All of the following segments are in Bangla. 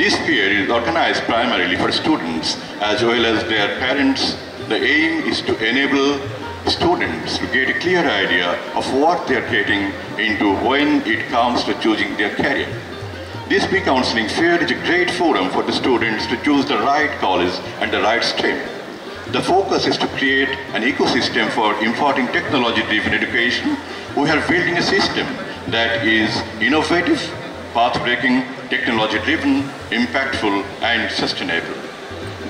This fair is organized primarily for students as well as their parents. The aim is to enable students to get a clear idea of what they are getting into when it comes to choosing their career. This pre-counseling fair is a great forum for the students to choose the right college and the right stream. The focus is to create an ecosystem for imparting technology-driven education. We are building a system that is innovative, path-breaking, technology-driven, impactful, and sustainable.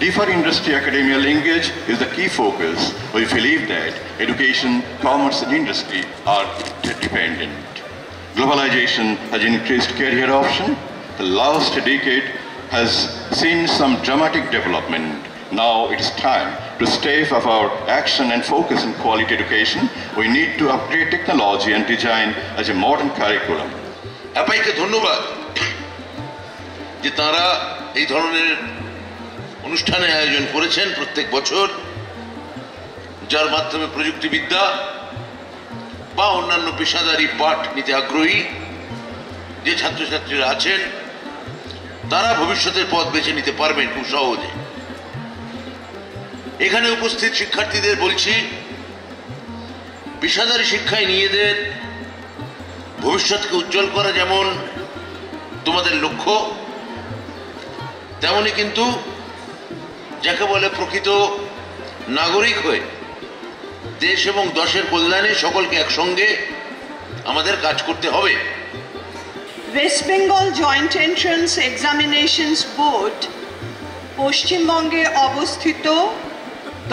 Deeper industry academia linkage is the key focus. We believe that education, commerce, and industry are interdependent. Globalization has increased career options. The last decade has seen some dramatic development. Now it is time to step up our action and focus on quality education. We need to upgrade technology and design as a modern curriculum. আপনাকে ধন্যবাদ যে তারা এই ধরনের অনুষ্ঠানের আয়োজন করেছেন প্রত্যেক বছর, যার মাধ্যমে প্রযুক্তিবিদ্যা বা অন্যান্য পেশাদারি পাঠ নিতে আগ্রহী যে ছাত্রছাত্রীরা আছেন তারা ভবিষ্যতের পথ বেছে নিতে পারবেন খুব সহজে। এখানে উপস্থিত শিক্ষার্থীদের বলছি, পেশাদারি শিক্ষায় নিজেদের ভবিষ্যৎকে উজ্জ্বল করা যেমন তোমাদের লক্ষ্য, তেমনি কিন্তু যাকে বলে প্রকৃত নাগরিক হয়ে দেশ এবং দেশের কল্যাণে সকলকে একসঙ্গে আমাদের কাজ করতে হবে। West Bengal joint entrance examinations board পশ্চিমবঙ্গে অবস্থিত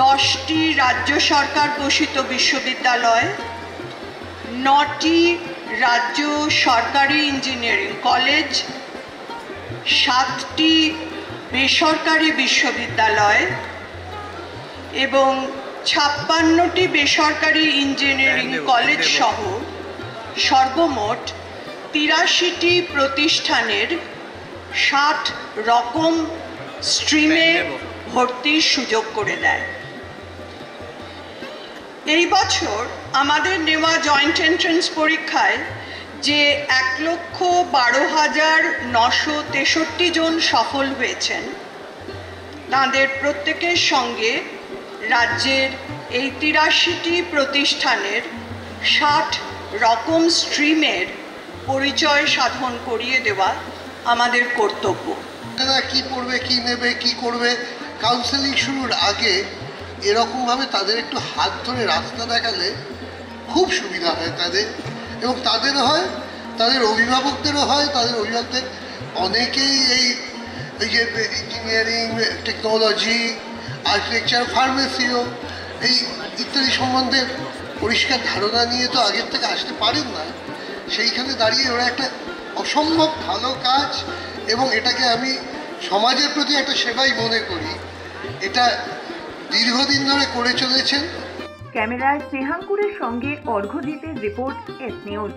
10টি রাজ্য সরকার পোষিত বিশ্ববিদ্যালয়, 9টি রাজ্য সরকারি ইঞ্জিনিয়ারিং কলেজ, 7টি বেসরকারি বিশ্ববিদ্যালয় এবং 56টি বেসরকারি ইঞ্জিনিয়ারিং কলেজ সহ সর্বমোট 83টি প্রতিষ্ঠানের 60 রকম স্ট্রিমে ভর্তির সুযোগ করে দেয়। এই বছর আমাদের নেওয়া জয়েন্ট এন্ট্রান্স পরীক্ষায় যে 1,12,963 জন সফল হয়েছেন তাদের প্রত্যেকের সঙ্গে রাজ্যের এই 83টি প্রতিষ্ঠানের 60 রকম স্ট্রিমের পরিচয় সাধন করিয়ে দেওয়া আমাদের কর্তব্য। কি পড়বে, কি নেবে, কি করবে, কাউন্সেলিং শুরুর আগে এরকমভাবে তাদের একটু হাত ধরে রাস্তা দেখালে খুব সুবিধা হয় তাদের, এবং তাদেরও হয়, তাদের অভিভাবকদেরও হয়। তাদের অভিভাবকদের অনেকেই এই যে ইঞ্জিনিয়ারিং, টেকনোলজি, আর্কিটেকচার, ফার্মেসিও এই ইত্যাদি সম্বন্ধে পরিষ্কার ধারণা নিয়ে তো আগের থেকে আসতে পারেন না। সেইখানে দাঁড়িয়ে ওরা একটা অসম্ভব ভালো কাজ, এবং এটাকে আমি সমাজের প্রতি একটা সেবাই মনে করি। এটা দীর্ঘদিন ধরে করে চলেছেন। ক্যামেরায় স্নেহাঙ্কুরের সঙ্গে অর্ঘ্যজিতের রিপোর্ট, এস নিউজ।